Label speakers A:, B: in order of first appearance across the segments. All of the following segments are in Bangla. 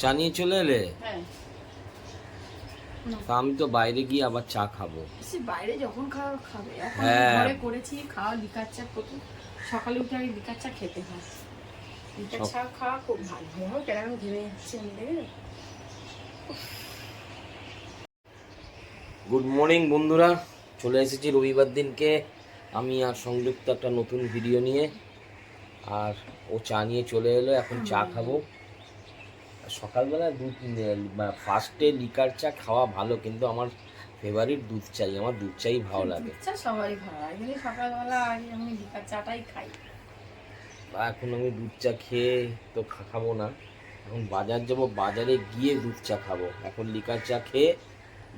A: চা নিয়ে চলে এলে?
B: হ্যাঁ।
A: আমি তো বাইরে গিয়ে আবার চা খাবো।
B: বাইরে যখন খাবে এখন
A: হ্যাঁ।
B: ঘরে করেছি খাওয়া লিকার চা প্রথম সকালে উঠে আগে লিকার চা খেতে হয়। লিকার চা খাওয়া খুব ভালো। ঘুমো কেন ঘেমে যাচ্ছে আমি দেখে।
A: গুড মর্নিং বন্ধুরা, চলে এসেছি রবিবার দিনকে আমি আর সংযুক্ত একটা নতুন ভিডিও নিয়ে। আর ও চা নিয়ে চলে এলো, এখন চা খাবো। সকালবেলা ফার্স্টে লিকার চা খাওয়া ভালো, কিন্তু আমার ফেভারিট দুধ চাই। আমার দুধ চাই ভালো লাগে।
B: চা সবারই ভালো লাগে, কিন্তু সকালবেলা আগে আমি লিকার চাটাই খাই।
A: এখন আমি দুধ চা খেয়ে তো খাবো না, এখন বাজার যাবো, বাজারে গিয়ে দুধ চা খাবো। এখন লিকার চা খেয়ে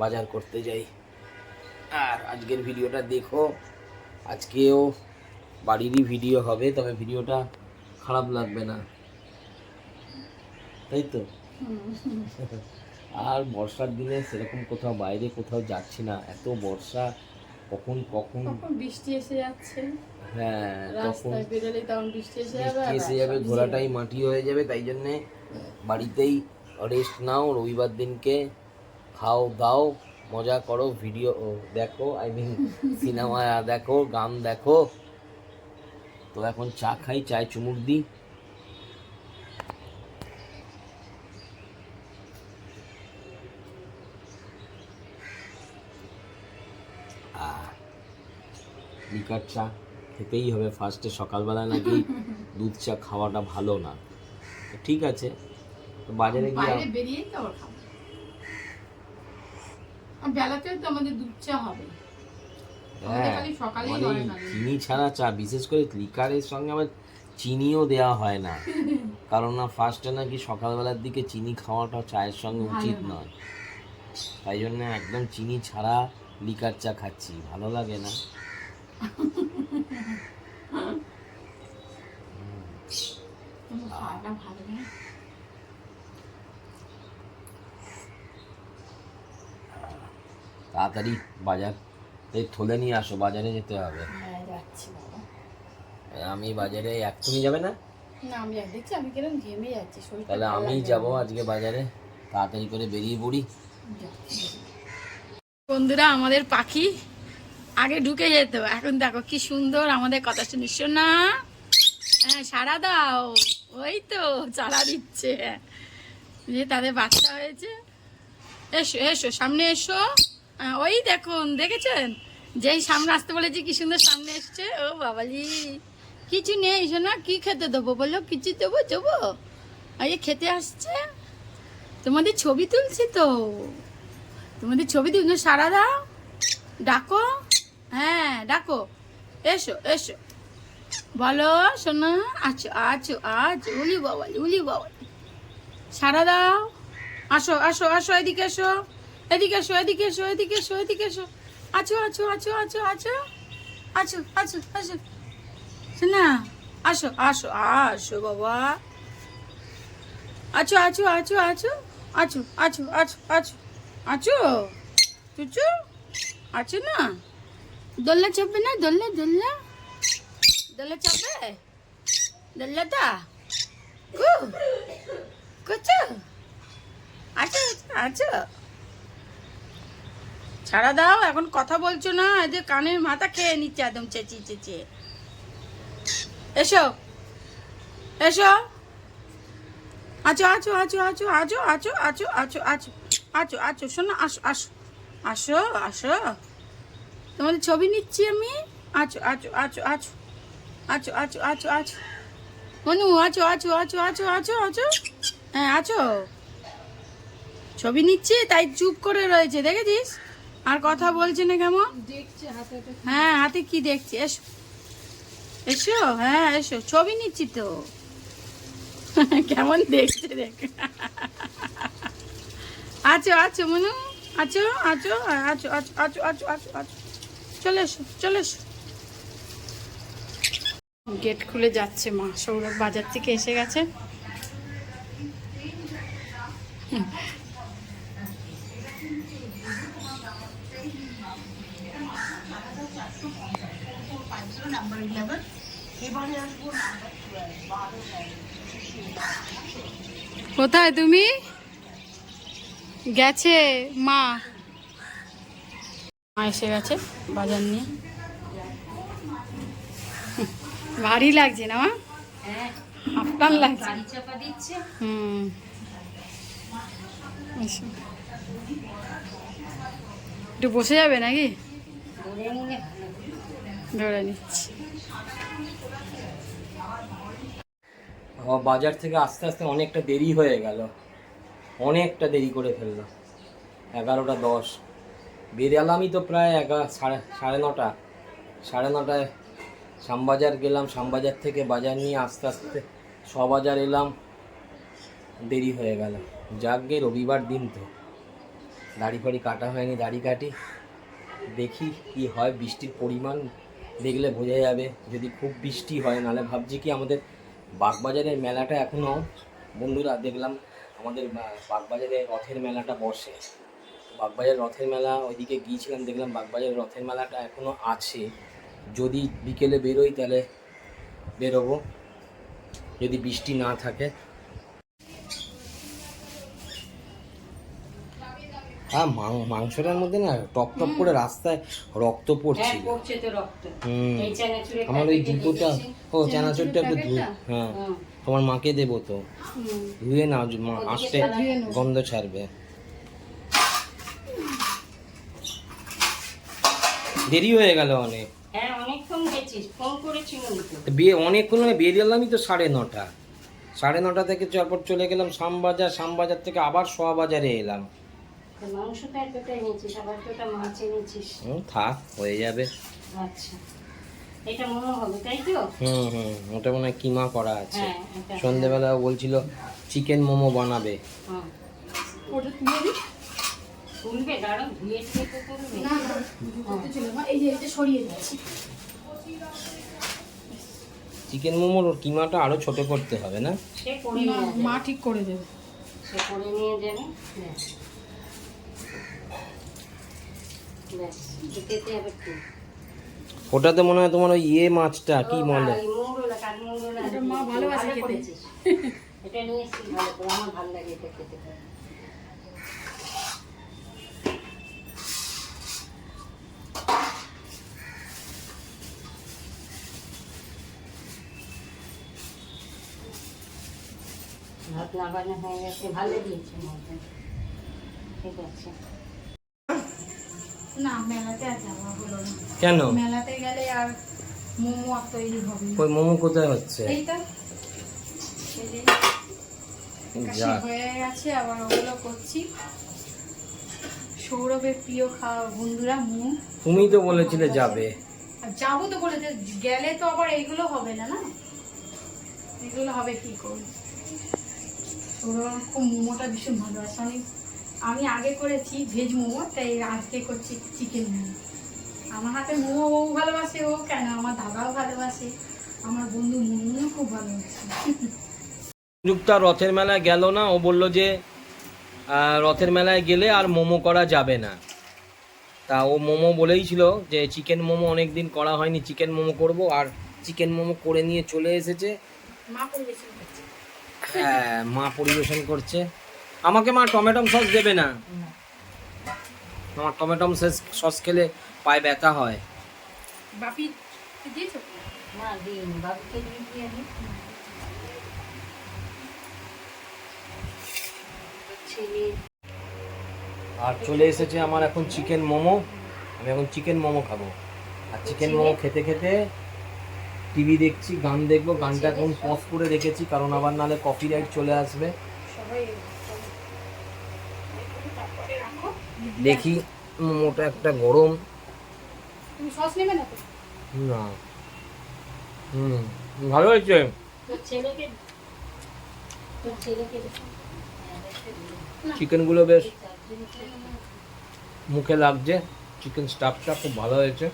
A: বাজার করতে যাই। আর আজকের ভিডিওটা দেখো, আজকেও বাড়িরই ভিডিও হবে, তবে ভিডিওটা খারাপ লাগবে না, তাই তো? আর বর্ষার দিনে সেরকম কোথাও বাইরে কোথাও যাচ্ছি না, এত বর্ষা, কখন কখন
B: বৃষ্টি এসে যাচ্ছে।
A: হ্যাঁ, তখন
B: বৃষ্টি
A: এসে যাবে, ঘোড়াটাই মাটি হয়ে যাবে। তাই জন্যে বাড়িতেই রেস্ট নাও, রবিবার দিনকে খাও দাও, মজা করো, ভিডিও দেখো, সিনেমা দেখো, গান দেখো। তো এখন চা খাই, চায় চুমুক দিই। লিকার চা খেতেই হবে ফার্স্টে, সকালবেলা নাকি দুধ চা খাওয়াটা ভালো না। ঠিক আছে, তো বাজারে গিয়ে
B: বেরিয়েই তো খাবো। বেলাতে তো আমাদের দুধ চা হবে।
A: হ্যাঁ, মানে চিনি ছাড়া চা, বিশেষ করে লিকারের সঙ্গে আবার চিনিও দেওয়া হয় না, কারণ না ফার্স্টে নাকি সকালবেলার দিকে চিনি খাওয়াটা চায়ের সঙ্গে উচিত নয়। তাই জন্য একদম চিনি ছাড়া লিকার চা খাচ্ছি, ভালো লাগে না। তাড়াতাড়ি বাজার থলে নিয়ে আসো, বাজারে যেতে হবে। আমি বাজারে এক্ষুনি যাবে না? তাহলে আমি যাবো আজকে বাজারে, তাড়াতাড়ি করে বেরিয়ে পড়ি।
B: বন্ধুরা, আমাদের পাখি আগে ঢুকে যেত, এখন দেখো কি সুন্দর আমাদের কথা শুনিস না। হ্যাঁ, সাড়া দাও। ওই তো চারা দিচ্ছে, যে তাদের বাচ্চা হয়েছে। এসো এসো, সামনে এসো। ওই দেখুন, দেখেছেন, যেই সামনে আসতে বলেছি কি সুন্দর সামনে এসছে। ও বাবালি, কিছু নেই শোনা, কি খেতে দেবো বলো? কিছু দেবো দেবো? এই খেতে আসছে, তোমাদের ছবি তুলছি তো, তোমাদের ছবি তুলছো, সারা দাও, ডাকো। হ্যাঁ ডাকো, এসো এসো, বলো শোনা, আছো আছো আছো, উলি বাবা উলি বাবা, সারা দাও, আসো আসো আসো, এদিকে এসো, এদিকে এসো, এদিকে এসো, এদিকে এসো, এদিকে এসো, আছো আছো আছো আছো আছো আছো আছো আছো, শোনা, আসো আসো আসো বাবা, আছো আছো আছো আছো আছো আছো আছো আছো আছো, চুচু আছো না? দোলনা চাপবে না? দোলনা দোলনা দোলনা চাপবে? দোলনাটা কুচু আছো আছো, ছাড়া দাও, এখন কথা বলছো না, এদের কানের মাথা খেয়ে নিচ্ছে একদম চেঁচিয়ে চেঁচিয়ে। এসো এসো, আছো আছো আছো আছো আছো আছো আছো আছো আছো আছো আছো, শোনো, আসো আসো আসো আসো, তোমাদের ছবি নিচ্ছি আমি। আছো আছো আছো আছো আছো আছো আছো আছো, মনু আছো আছো আছো আছো আছো আছো, হ্যাঁ আছো, ছবি নিচ্ছি তাই চুপ করে রয়েছে, দেখেছিস? আর কথা বলছে না কেমন? হ্যাঁ, হাতে কি দেখছে? এসো এসো, হ্যাঁ এসো, ছবি নিচ্ছি তো। কেমন দেখছে দেখ। আছো আছো মনু, আছো আছো আছো আছো আছো আছো আছো আছো, চলে এসো চলে এসো। গেট খুলে যাচ্ছে মা, সৌরভ বাজার থেকে এসে গেছে। কোথায় তুমি? গেছে মা মা এসে গেছে বাজার নিয়ে। ভারী লাগছে না মা? হাফটান লাগছে। হুম এসো। একটু বসে যাবে নাকি? ধরে নিচ্ছি।
A: বাজার থেকে আস্তে আস্তে অনেকটা দেরি হয়ে গেল, অনেকটা দেরি করে ফেললাম। 11টা 10 বেরিয়ালামই তো প্রায় সাড়ে নটা। 9:30 শ্যামবাজার গেলাম, শ্যামবাজার থেকে বাজার নিয়ে আস্তে আস্তে বাজার এলাম, দেরি হয়ে গেল। যাকগে রবিবার দিন তো, দাড়ি ফাড়ি কাটা হয়নি, দাড়ি কাটি, দেখি কি হয়। বৃষ্টির পরিমাণ দেখলে বোঝা যাবে যদি খুব বৃষ্টি হয়। নাহলে ভাবছি কি আমাদের বাগবাজারের মেলাটা এখনও, বন্ধুরা দেখলাম আমাদের বাগবাজারে রথের মেলাটা বসে। বাগবাজার রথের মেলা ওইদিকে গিয়েছিলাম, দেখলাম বাগবাজার রথের মেলাটা এখনও আছে। যদি বিকেলে বেরোই তাহলে বেরোবো, যদি বৃষ্টি না থাকে। হ্যাঁ, মাংসটার মধ্যে না টপ টপ করে রাস্তায় রক্ত পড়ছিল। আমার ওই জুতোটা, ও চানাচুরটা একটু ধুয়ে, হ্যাঁ তোমার মাকে দেবো তো, ধুয়ে না আসতে গন্ধ ছাড়বে। দেরি হয়ে গেল অনেক। বিয়ে অনেকক্ষণ বেরিয়েলামই তো 9:30। 9:30 থেকে তারপর চলে গেলাম শ্যামবাজার, শ্যামবাজার থেকে আবার বাজারে এলাম। থাক, হয়ে যাবে। ওটা মনে হয় কিমা করা আছে। সন্ধ্যেবেলা বলছিল চিকেন মোমো বানাবে। চিকেন মোমোর কিমাটা আরো ছোট করতে হবে না?
B: মা ঠিক করে দেবে।
A: ওটাতে মনে হয় তোমার ওই মাছটা কি বলে,
B: মা ভালোবাসে খেতে।
C: এটা নিয়ে এসেছি ভালো করে, আমার ভালো লাগে এটা খেতে। ভাত লাগানো হয়ে গেছে, ভালো দিয়েছে মধ্যে, ঠিক আছে।
B: না মেলাতে আর যাওয়া হলো না।
A: কেন?
B: মেলাতে গেলে আর মোমো আর তৈরি হবে না।
A: ওই মোমো কোথায় হচ্ছে?
B: এই তো হয়ে গেছে, আবার ওগুলো করছি। সৌরভের প্রিয় খাওয়া বন্ধুরা মোমো।
A: তুমি তো বলেছিলে যাবে।
B: যাবো তো বলেছে, গেলে তো আবার এইগুলো হবে না, না এগুলো হবে কি করে। সৌরভ খুব মোমোটা ভীষণ ভালোবাসে। আমি আগে করেছি ভেজ মোমো, তাই আজকে করছি চিকেন মোমো। আমার হাতে মোমো বউ ভালোবাসে, ও কেন আমার দাদাও ভালোবাসে, আমার বন্ধু মোমো খুব ভালোবাসে।
A: যুক্তা রথের মেলায় গেল না, ও বলল যে রথের মেলায় গেলে আর মোমো করা যাবে না। তা ও মোমো বলেই ছিল যে চিকেন মোমো অনেক দিন করা হয়নি, চিকেন মোমো করব। আর চিকেন মোমো করে নিয়ে চলে এসেছে। হ্যাঁ, মা পরিবেশন করছে। আমাকে মা টমেটো সস দেবে না, আমার টমেটো সস খেলে পায়ে ব্যথা হয়।
B: বাপি দিয়েছো
C: না দিন বাবুকে দিয়ে আমি
A: আর চলে এসেছে আমার এখন চিকেন মোমো। আমি এখন চিকেন মোমো খাবো। আর চিকেন মোমো খেতে খেতে টিভি দেখছি, গান দেখবো। গানটা এখন পজ করে রেখেছি, কারণ আবার নাহলে কপিরাইট চলে আসবে। দেখি মোমোটা একটা গরম।
B: তুমি সস নেবে না তো?
A: না, ভালো হয়েছে। চিকেনগুলো বেশ মুখে লাগছে, চিকেন স্টাফটা খুব ভালো হয়েছে।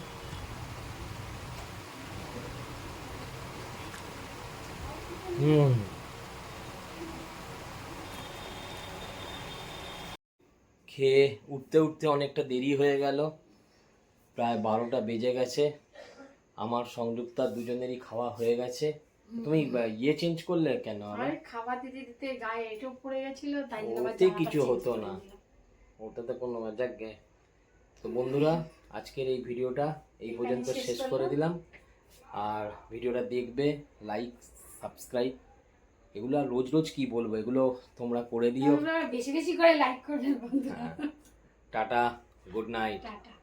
A: খেয়ে উঠতে উঠতে অনেকটা দেরি হয়ে গেল, প্রায় 12টা বেজে গেছে। আমার সংযুক্তা দুজনেরই খাওয়া হয়ে গেছে। তুমি চেঞ্জ করলে কেন?
B: আরে খাবার দিতে দিতে গায়ে এঁটো পড়ে গেছিল, তাই
A: ওতে কিছু হতো না, ওটাতে কোনো যাক গে। তো বন্ধুরা আজকের এই ভিডিওটা এই পর্যন্ত শেষ করে দিলাম। আর ভিডিওটা দেখবে, লাইক সাবস্ক্রাইব, এগুলো আর রোজ রোজ কি বলবো, এগুলো তোমরা করে দিও।
B: বেশি বেশি করে লাইক করবেন বন্ধুরা।
A: Tata, good night.
B: টাটা।